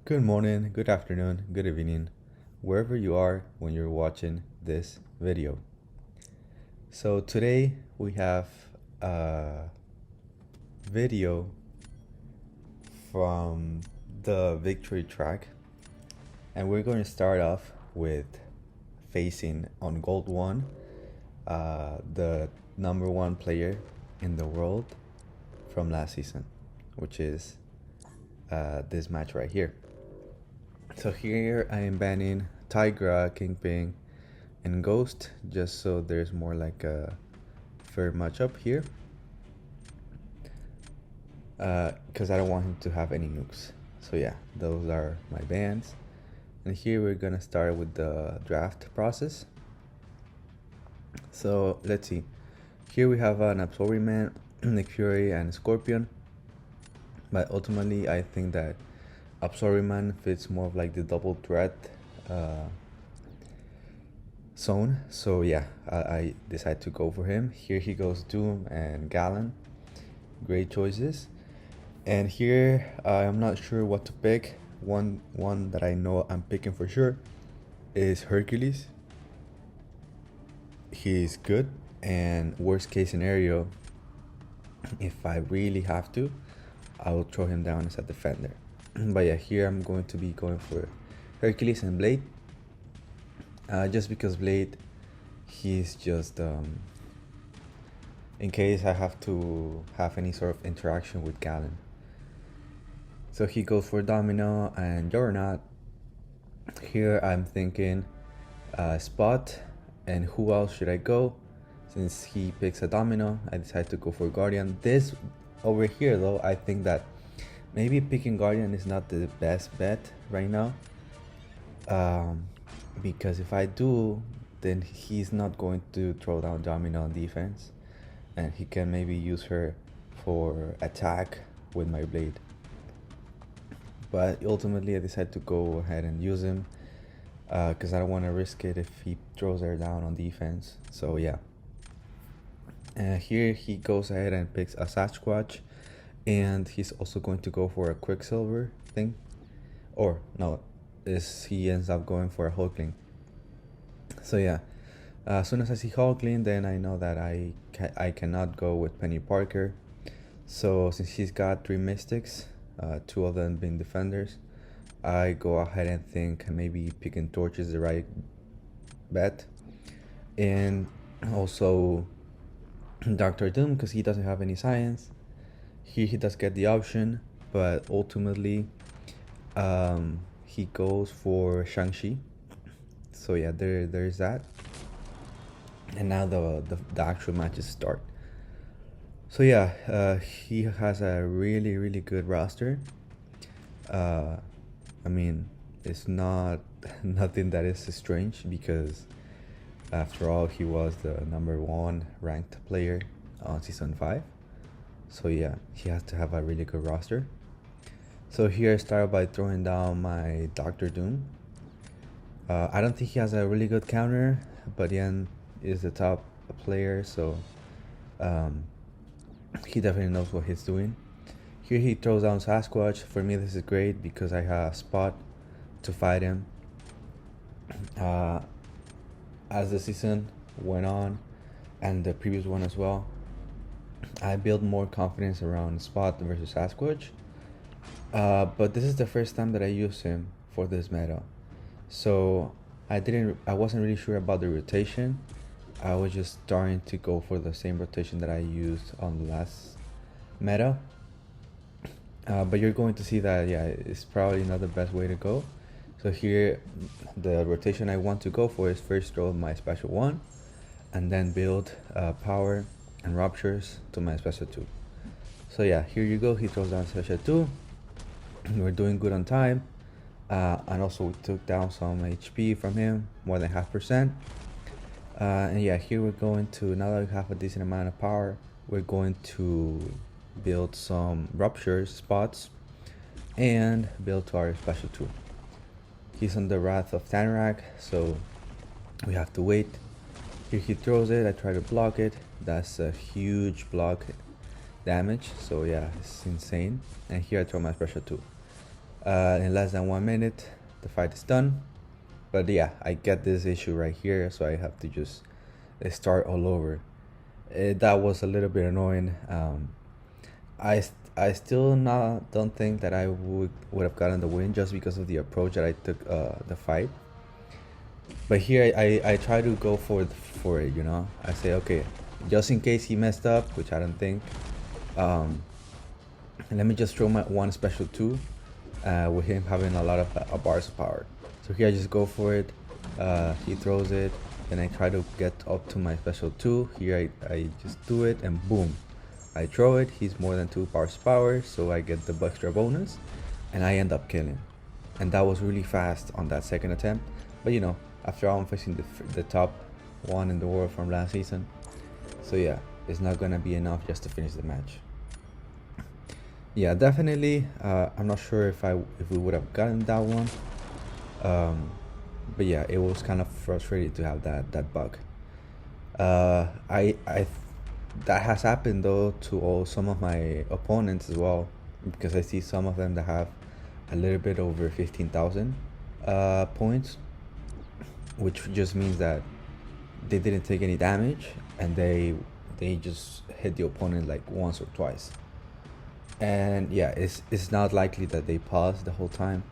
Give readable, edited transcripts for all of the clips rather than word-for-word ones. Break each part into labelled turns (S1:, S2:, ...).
S1: Good morning, good afternoon, good evening, wherever you are when you're watching this video. So today we have a video from the victory track, and we're going to start off with facing on gold one, the number one player in the world from last season, which is this match right here. So here I am banning Tigra, Kingpin, and Ghost, just so there's more like a fair matchup here. Because I don't want him to have any nukes. So yeah, those are my bans. And here we're gonna start with the draft process. So let's see. Here we have an Absorbing Man, Nick Fury, and Scorpion. But ultimately, I think that Absorbing Man fits more of like the double threat zone. So yeah, I decided to go for him. Here he goes Doom and Gallon. Great choices. And here I'm not sure what to pick. One that I know I'm picking for sure is Hercules. He's good, and worst case scenario, if I really have to, I will throw him down as a defender. But yeah, here I'm going to be going for Hercules and Blade. Just because Blade, he's just in case I have to have any sort of interaction with Gallon. So he goes for Domino and Juggernaut. Here I'm thinking Spot, and who else should I go? Since he picks a Domino, I decided to go for Guardian. This over here though, I think that maybe picking Guardian is not the best bet right now. Because if I do, then he's not going to throw down Domino on defense, and he can maybe use her for attack with my Blade. But ultimately I decided to go ahead and use him because I don't want to risk it if he throws her down on defense. So yeah. Here he goes ahead and picks a Sasquatch, and he's also going to go for a Quicksilver thing. Or no, he ends up going for a Hulkling. So yeah, as soon as I see Hulkling, then I know that I cannot go with Penny Parker. So since he's got 3 Mystics, 2 of them being defenders, I go ahead and think maybe picking Torch is the right bet. And also Dr. Doom, because he doesn't have any science. Here he does get the option, but ultimately he goes for Shang-Chi. So yeah, there's that. And now the actual matches start. So yeah, he has a really good roster. I mean, it's not nothing that is strange, because after all, he was the number 1 ranked player on season 5. So yeah, he has to have a really good roster. So here I start by throwing down my Dr. Doom. I don't think he has a really good counter, but Ian is the top player, so he definitely knows what he's doing. Here he throws down Sasquatch. For me, this is great because I have Spot to fight him. As the season went on, and the previous one as well, I built more confidence around Spot versus Sasquatch. But this is the first time that I use him for this meta, so I wasn't really sure about the rotation. I was just starting to go for the same rotation that I used on the last meta. But you're going to see that, yeah, it's probably not the best way to go. So here, the rotation I want to go for is first throw my special 1, and then build power and ruptures to my special 2. So yeah, here you go, he throws down special 2. We're doing good on time. And also we took down some HP from him, more than 0.5%. And yeah, here we're going to, now that we have a decent amount of power, we're going to build some ruptures spots and build to our special 2. He's on the Wrath of Tanarak, so we have to wait. Here he throws it, I try to block it. That's a huge block damage, so yeah, it's insane. And here I throw my special 2. In less than 1 minute, the fight is done. But yeah, I get this issue right here, so I have to just start all over. That was a little bit annoying. I still not don't think that I would have gotten the win just because of the approach that I took the fight. But here I try to go for it, you know. I say, okay, just in case he messed up, which I don't think. Let me just throw my one special 2 with him having a lot of bars of power. So here I just go for it. He throws it, and I try to get up to my special 2. Here I just do it, and boom, I throw it. He's more than 2 bars of power, so I get the extra bonus, and I end up killing. And that was really fast on that second attempt. But you know, after all, I'm facing the top 1 in the world from last season. So yeah, it's not gonna be enough just to finish the match. Yeah, definitely. I'm not sure if we would have gotten that one. But yeah, it was kind of frustrating to have that bug. I that has happened though to some of my opponents as well, because I see some of them that have a little bit over 15,000 points, which just means that they didn't take any damage and they just hit the opponent like once or twice. And yeah, it's not likely that they paused the whole time,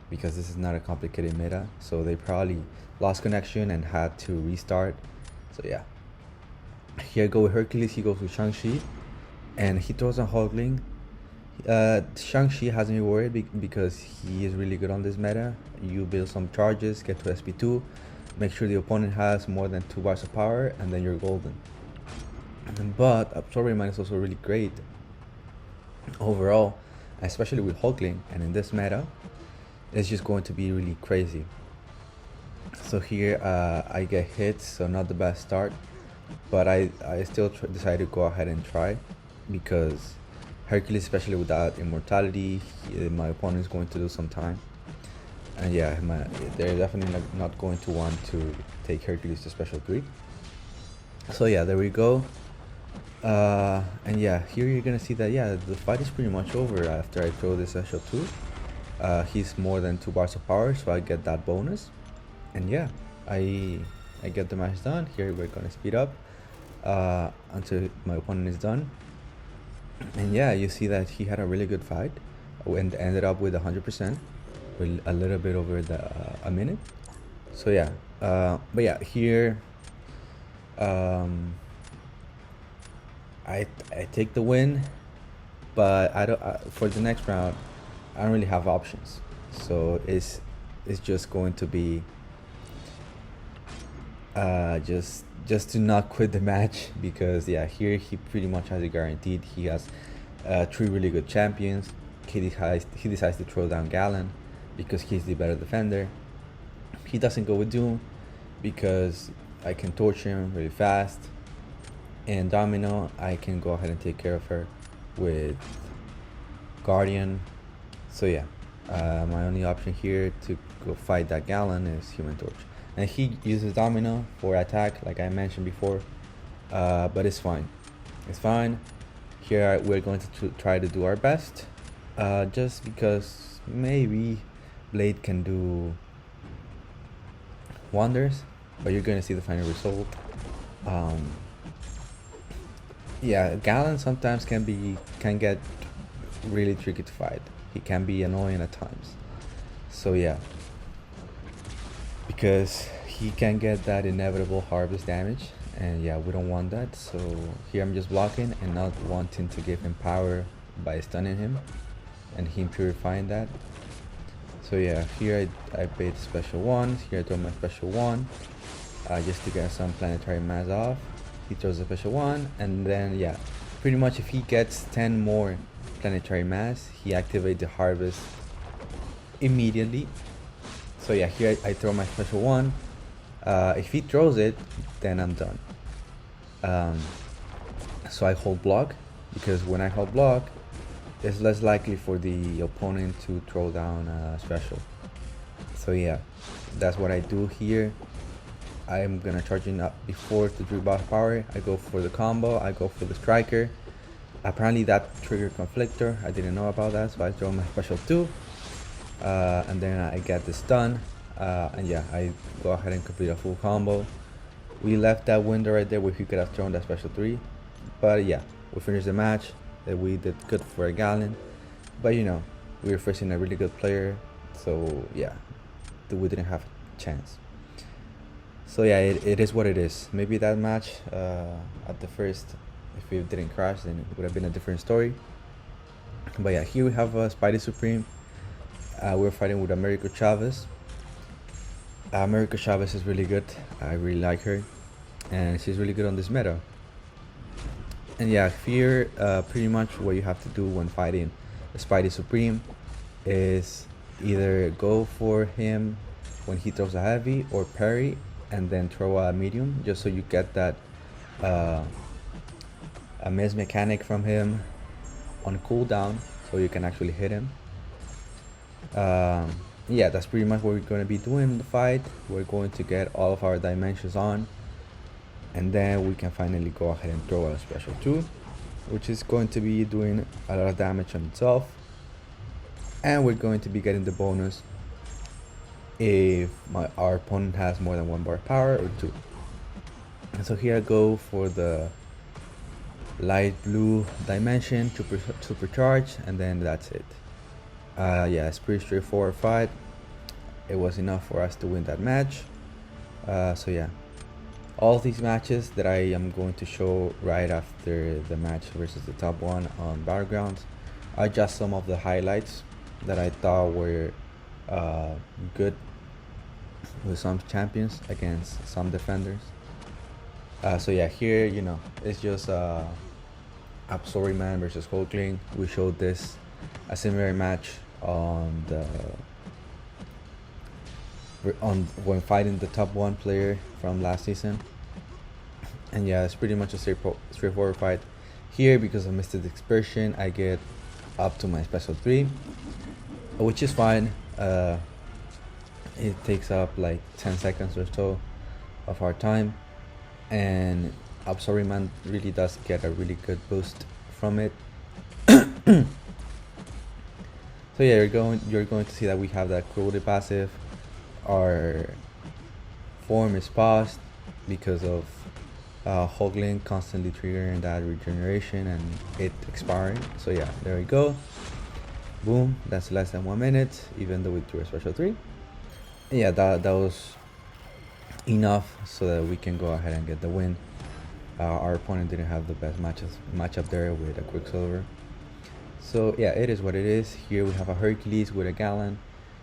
S1: because this is not a complicated meta, so they probably lost connection and had to restart. So yeah, here I go with Hercules. He goes with Shang-Chi, and he throws on Hulkling. Shang-Chi has me worried because he is really good on this meta. You build some charges, get to SP2, make sure the opponent has more than 2 bars of power, and then you're golden. But Absorbing Mind is also really great overall, especially with Hulkling, and in this meta it's just going to be really crazy. So here I get hit, so not the best start, but I still decide to go ahead and try, because Hercules, especially with that immortality, my opponent is going to lose some time. And yeah, they're definitely not going to want to take Hercules to special 3. So yeah, there we go. And yeah, here you're gonna see that yeah, the fight is pretty much over after I throw this special 2. He's more than 2 bars of power, so I get that bonus. And yeah, I get the match done. Here we're gonna speed up until my opponent is done. And yeah, you see that he had a really good fight and ended up with 100%, with a little bit over a minute. So yeah, but yeah, here I take the win, but I don't for the next round I don't really have options, so it's just going to be just to not quit the match, because yeah, here he pretty much has it guaranteed. He has 3 really good champions. He decides to throw down Galen because he's the better defender. He doesn't go with Doom because I can torch him really fast, and Domino I can go ahead and take care of her with Guardian. So yeah, my only option here to go fight that Galen is Human Torch, and he uses Domino for attack like I mentioned before, but it's fine. Here we're going to try to do our best, just because maybe Blade can do wonders, but you're going to see the final result. Yeah, Galen sometimes can get really tricky to fight. He can be annoying at times. So yeah, because he can get that inevitable harvest damage, and yeah, we don't want that. So here I'm just blocking and not wanting to give him power by stunning him and him purifying that. So yeah, here I paid special 1. Here I throw my special 1 just to get some planetary mass off. He throws a special 1, and then yeah, pretty much if he gets 10 more planetary mass, he activates the harvest immediately. So yeah, here I throw my special 1. If he throws it, then I'm done. So I hold block, because when I hold block, it's less likely for the opponent to throw down a special. So yeah, that's what I do here. I'm gonna charge in up before the 3 boss power. I go for the combo, I go for the striker. Apparently that triggered conflictor, I didn't know about that, so I throw my special 2. and then I get this done, and yeah, I go ahead and complete a full combo. We left that window right there where he could have thrown that special 3, but yeah, we finished the match. We did good for a Gallon, but you know, we were facing a really good player, so yeah, we didn't have a chance. So yeah, it is what it is. Maybe that match at the first, if it didn't crash, then it would have been a different story. But yeah, here we have Spidey Supreme. We're fighting with America Chavez. America Chavez is really good. I really like her, and she's really good on this meta. And yeah, here pretty much what you have to do when fighting Spidey Supreme is either go for him when he throws a heavy, or parry and then throw a medium, just so you get that a miss mechanic from him on cooldown, so you can actually hit him. Yeah, that's pretty much what we're going to be doing in the fight. We're going to get all of our dimensions on, and then we can finally go ahead and throw a special 2, which is going to be doing a lot of damage on itself, and we're going to be getting the bonus if our opponent has more than 1 bar power or 2. And so here I go for the light blue dimension to supercharge, and then that's it. Yeah, it's pretty straightforward fight. It was enough for us to win that match. So yeah, all these matches that I am going to show right after the match versus the top 1 on Battlegrounds are just some of the highlights that I thought were good with some champions against some defenders. So yeah, here, you know, it's just Absolryman versus Hulkling. We showed this a similar match on when fighting the top 1 player from last season, and yeah, it's pretty much a straightforward fight. Here, because of Mystic Dispersion, I get up to my special 3, which is fine. It takes up like 10 seconds or so of our time, and Absolryman really does get a really good boost from it. So yeah, you're going to see that we have that cruelty passive. Our form is paused because of Hulkling constantly triggering that regeneration and it expiring. So yeah, there we go. Boom, that's less than 1 minute, even though we threw a special 3. Yeah, that was enough so that we can go ahead and get the win. Our opponent didn't have the best matchup there with a Quicksilver. So yeah, it is what it is. Here we have a Hercules with a Gallon.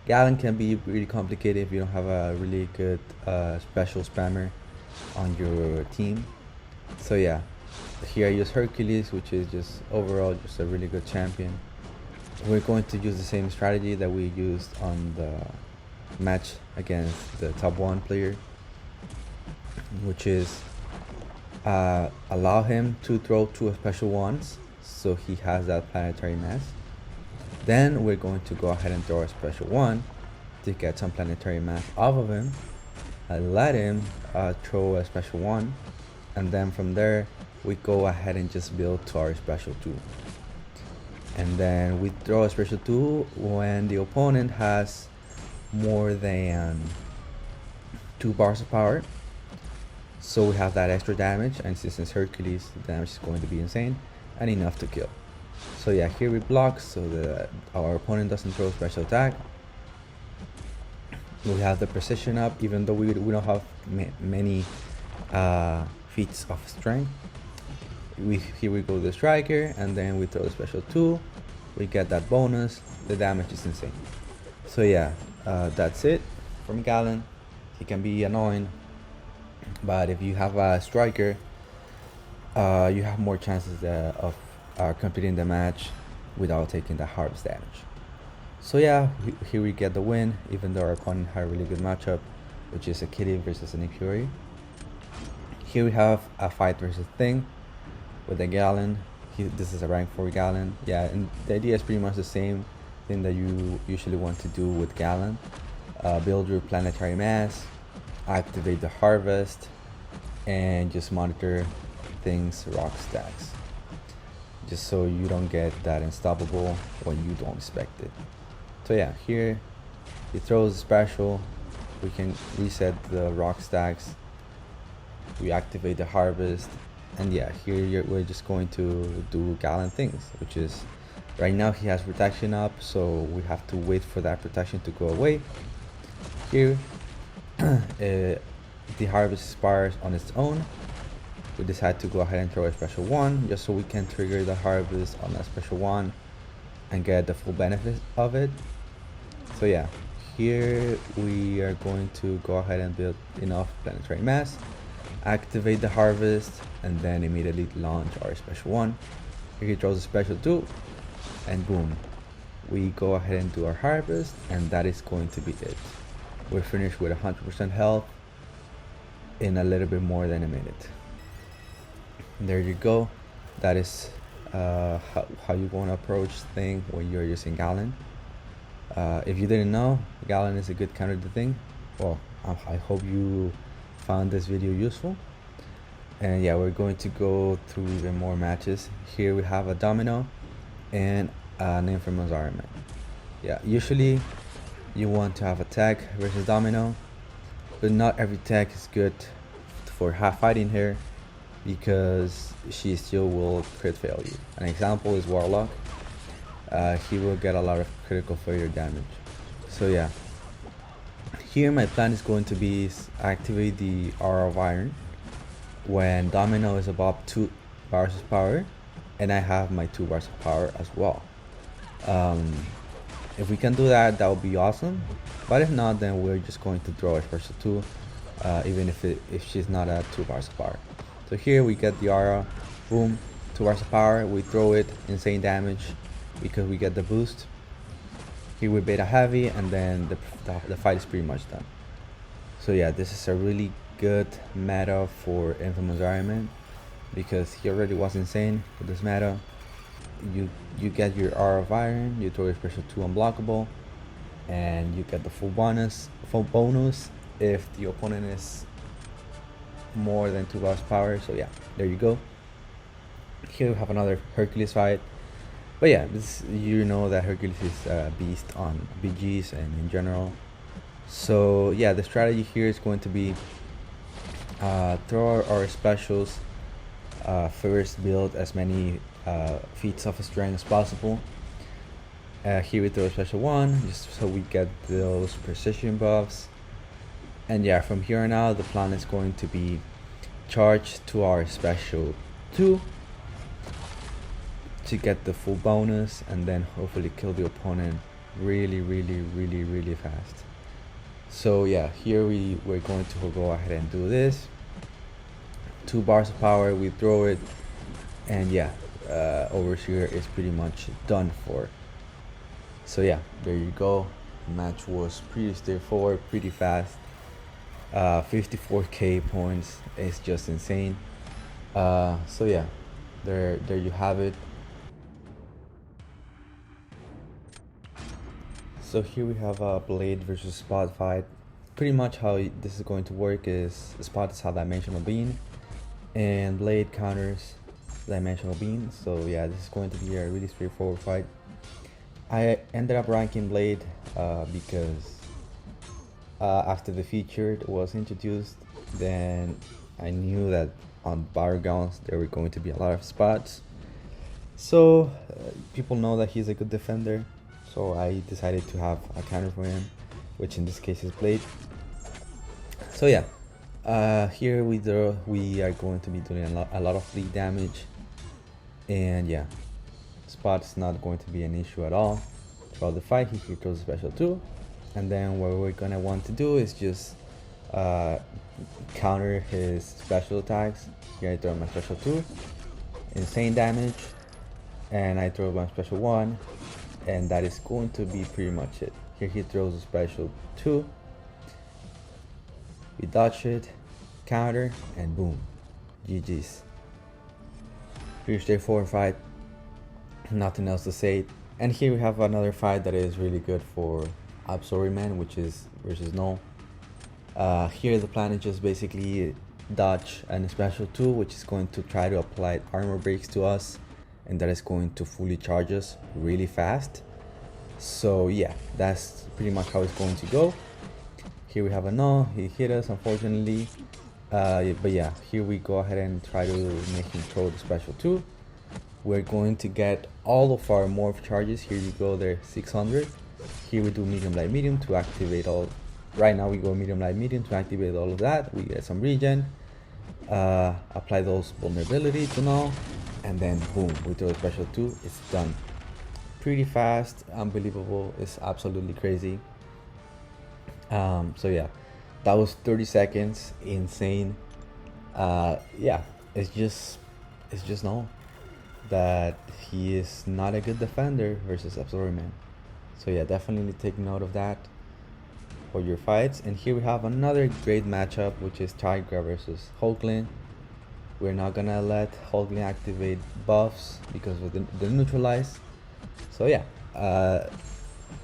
S1: Gallon can be really complicated if you don't have a really good special spammer on your team. So yeah, here I use Hercules, which is just overall just a really good champion. We're going to use the same strategy that we used on the match against the top 1 player, which is allow him to throw 2 special 1s, so he has that planetary mass. Then we're going to go ahead and throw a special 1 to get some planetary mass off of him. I let him throw a special 1, and then from there we go ahead and just build to our special 2. And then we throw a special 2 when the opponent has more than 2 bars of power. So we have that extra damage, and since it's Hercules, the damage is going to be insane and enough to kill. So yeah, here we block so that our opponent doesn't throw a special attack. We have the precision up, even though we don't have many feats of strength. Here we go the striker, and then we throw a special 2. We get that bonus. The damage is insane. So yeah, that's it from Gallon. He can be annoying, but if you have a striker, you have more chances of completing the match without taking the harvest damage. So yeah, here we get the win, even though our opponent had a really good matchup, which is a Kitty versus an Fury. Here we have a fight versus thing with a Gallon. This is a rank 4 Gallon. Yeah, and the idea is pretty much the same thing that you usually want to do with Gallon. Build your planetary mass, activate the harvest, and just monitor things rock stacks, just so you don't get that unstoppable when you don't expect it. So yeah, here He throws a special. We can reset the rock stacks. We activate the harvest. And yeah, here we're just going to do Gallon things, which is right now he has protection up, so we have to wait for that protection to go away. Here, the harvest expires on its own. We decide to go ahead and throw a special one just so we can trigger the harvest on that special one and get the full benefit of it. So yeah, here we are going to go ahead and build enough planetary mass, activate the harvest, and then immediately launch our special one. Here he throws a special 2, and boom, we go ahead and do our harvest, and that is going to be it. We're finished with 100% health in a little bit more than a minute. There you go. That is how you want to approach thing when you're using Gallon. If you didn't know, Gallon is a good counter to thing. Well, I hope you found this video useful. And yeah, we're going to go through even more matches. Here we have a Domino and an Infamous Iron Man. Yeah, usually you want to have a tech versus Domino, but not every tech is good for fighting her, because she still will crit fail you. An example is Warlock. He will get a lot of critical failure damage. So yeah, here my plan is going to be activate the Aura of Iron when Domino is above 2 bars of power, and I have my 2 bars of power as well. If we can do that, that would be awesome. But if not, then we're just going to throw a special 2, even if she's not at 2 bars of power. So here we get the aura, boom, 2 bars of power, we throw it, insane damage, because we get the boost. Here we beta heavy, and then the fight is pretty much done. So yeah, this is a really good meta for Infamous Iron Man, because he already was insane with this meta. You get your Aura of Iron, you throw your special 2 unblockable, and you get the full bonus if the opponent is more than 2 bars power. So yeah, there you go. Here we have another Hercules fight. But yeah, you know that Hercules is a beast on BGs and in general. So yeah, the strategy here is going to be throw our specials, first build as many feats of strength as possible. Here we throw a special 1 just so we get those precision buffs. And yeah, from here on out the plan is going to be charge to our special 2 to get the full bonus, and then hopefully kill the opponent really fast. So yeah, here we're going to go ahead and do this. 2 bars of power, we throw it, and yeah, Overseer is pretty much done for. So yeah, there you go. The match was pretty straightforward, pretty fast. 54k points is just insane. So yeah, there you have it. So here we have a Blade versus Spot fight. Pretty much how this is going to work is Spot is a dimensional beam, and Blade counters dimensional beam. So yeah, this is going to be a really straightforward fight. I ended up ranking Blade because after the feature was introduced, then I knew that on Battlegrounds there were going to be a lot of spots. So people know that he's a good defender. So I decided to have a counter for him, which in this case is Blade. So yeah, here we are going to be doing a lot of bleed damage, and yeah, Spot is not going to be an issue at all throughout the fight. He throws a special 2, and then what we're gonna want to do is just counter his special attacks. Here I throw my special 2, insane damage, and I throw my special 1. And that is going to be pretty much it. Here he throws a special 2. We dodge it, counter, and boom. GG's. Pretty straightforward fight. Nothing else to say. And here we have another fight that is really good for Absolverman, which is versus Null. Here the plan is just basically dodge and special 2, which is going to try to apply armor breaks to us, and that is going to fully charge us really fast. So yeah, that's pretty much how it's going to go. Here we have a null. He hit us, unfortunately. But yeah, here we go ahead and try to make him throw the special 2. We're going to get all of our morph charges. Here you go, they're 600. Here we do medium light medium to activate all. Right now we go medium light medium to activate all of that. We get some regen, apply those vulnerability to null, and then boom, we throw a special 2. It's done. Pretty fast, unbelievable. It's absolutely crazy. So yeah, that was 30 seconds. Insane. Yeah, it's just null that he is not a good defender versus Absorber Man. So yeah, definitely take note of that for your fights. And here we have another great matchup, which is Tigra versus Hulkling. We're not gonna let Hulkling activate buffs because of the neutralize. So yeah,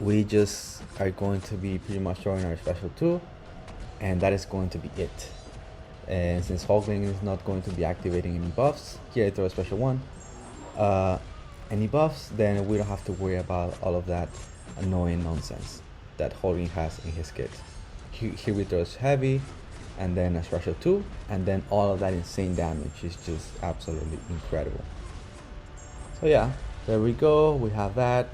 S1: we just are going to be pretty much throwing our special 2, and that is going to be it. And since Hulkling is not going to be activating any buffs, here I throw a special 1. Any buffs, then we don't have to worry about all of that annoying nonsense that Hulkling has in his kit. Here we throw heavy, and then a special 2, and then all of that insane damage is just absolutely incredible. So yeah, there we go, we have that.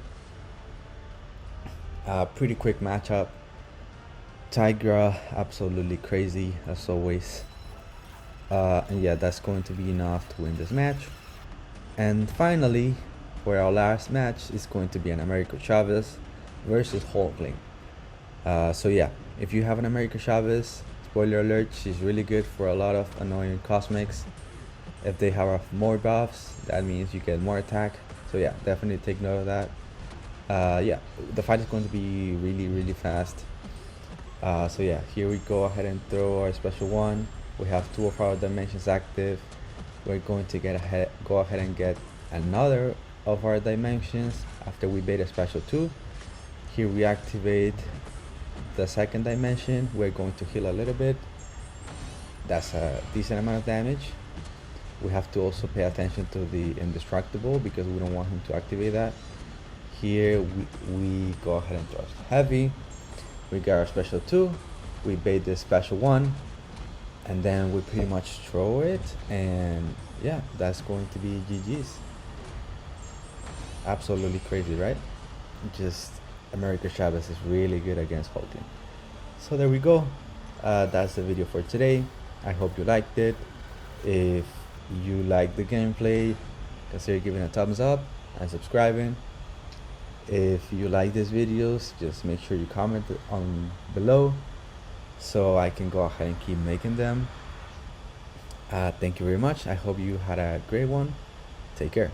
S1: Pretty quick matchup. Tigra, absolutely crazy as always. And yeah, that's going to be enough to win this match. And finally, for our last match, is going to be an Americo Chavez versus Hulkling. So yeah, if you have an Americo Chavez, spoiler alert, she's really good for a lot of annoying cosmics. If they have more buffs, that means you get more attack. So yeah, definitely take note of that. Yeah, the fight is going to be really fast. So yeah, here we go ahead and throw our special 1. We have 2 of our dimensions active. We're going to go ahead and get another of our dimensions after we bait a special 2. Here we activate the second dimension. We're going to heal a little bit. That's a decent amount of damage. We have to also pay attention to the indestructible because we don't want him to activate that. Here we go ahead and throw heavy. We got our special 2. We bait this special 1, and then we pretty much throw it, and yeah, that's going to be GG's. Absolutely crazy, right? Just Americo Chavez is really good against Hulkling. So there we go. That's the video for today. I hope you liked it. If you like the gameplay, consider giving a thumbs up and subscribing. If you like these videos, just make sure you comment on below so I can go ahead and keep making them. Thank you very much. I hope you had a great one. Take care.